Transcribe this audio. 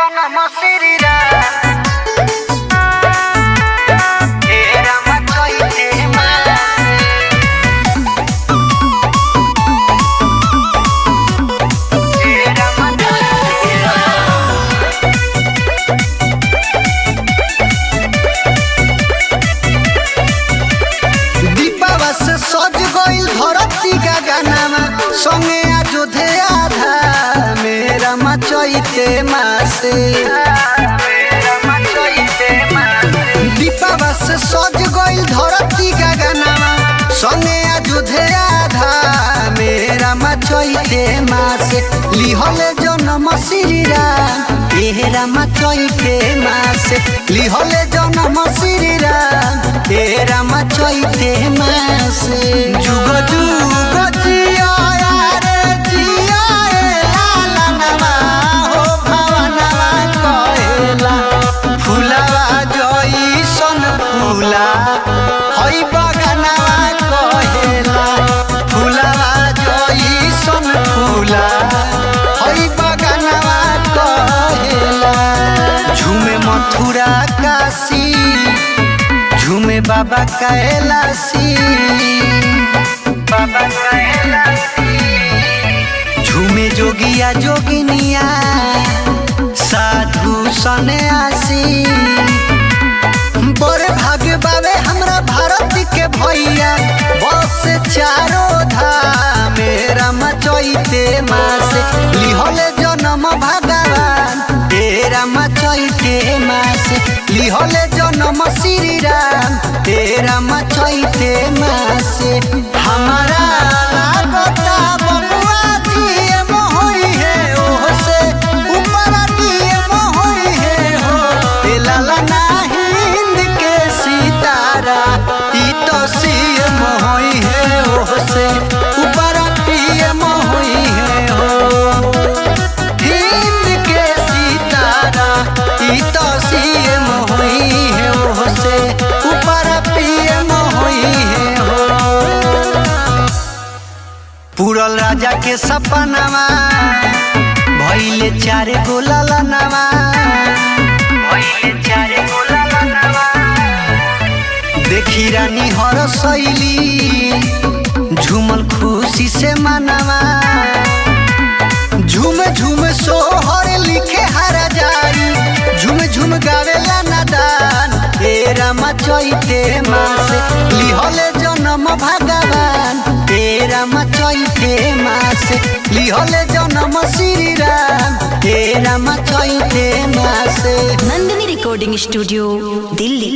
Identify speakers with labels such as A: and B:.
A: जन्म श्री राम हे राम चैते
B: दीपावा से सज गइल धरती का गानामा संगे अयोध्या धाम मेरा चैते मासे। दीपावा से सज गइल धरती का गानामा संगे अयोध्या धाम मेरा चैते मासे। लिहले जन्म श्री राम हे राम चैते मासे। लिहले जन्म श्री राम हे राम चैते मासे। जुग जुग जिया रे जिया लाला नवा हो भवनवा कहेला फुलवा जइसन फूला हई बगनवा कहेला फुलवा जइसन फूला हई बगनवा कहेला। झूमे मथुरा काशी झूमे बाबा कैलाशी बाबा कैलाशी। झूमे जोगिया जोगिनिया साधु सन्यासी। बड़े भाग्य बाबे हमरा भारत के भैया बस चारों धाम मेरा चैते मासे। लिहले जन्म भगवान हे राम चैते मासे। लिहले जन्म श्री राम हे राम चैते मासे। हमारा लागता बबुआ जी मोहई है ओह से ऊपर दिए मोहई है हो ए लाला ना हिंद के सितारा ई तो सिए मोहई है ओह से ऊपर दिए मोहई है हो हिंद के सितारा ई तो सिए मोहई है ओह से ऊपर पिए मोहई है हो। पूरल राजा के सपनावा भइले चारे गो ललनावा भइले चारे गो ललनावा। देखी रानी हर शैली झूमल खुशी से मनावा। झूम झूम सोहर लिखे हरा जारी झूम झूम गावेला नादान हे राम चैते मासे। लिहले जन्म भगवान हे राम चैते मासे। लिहले जन्म श्री राम हे राम चैते मासे।
C: Nandini recording studio Delhi.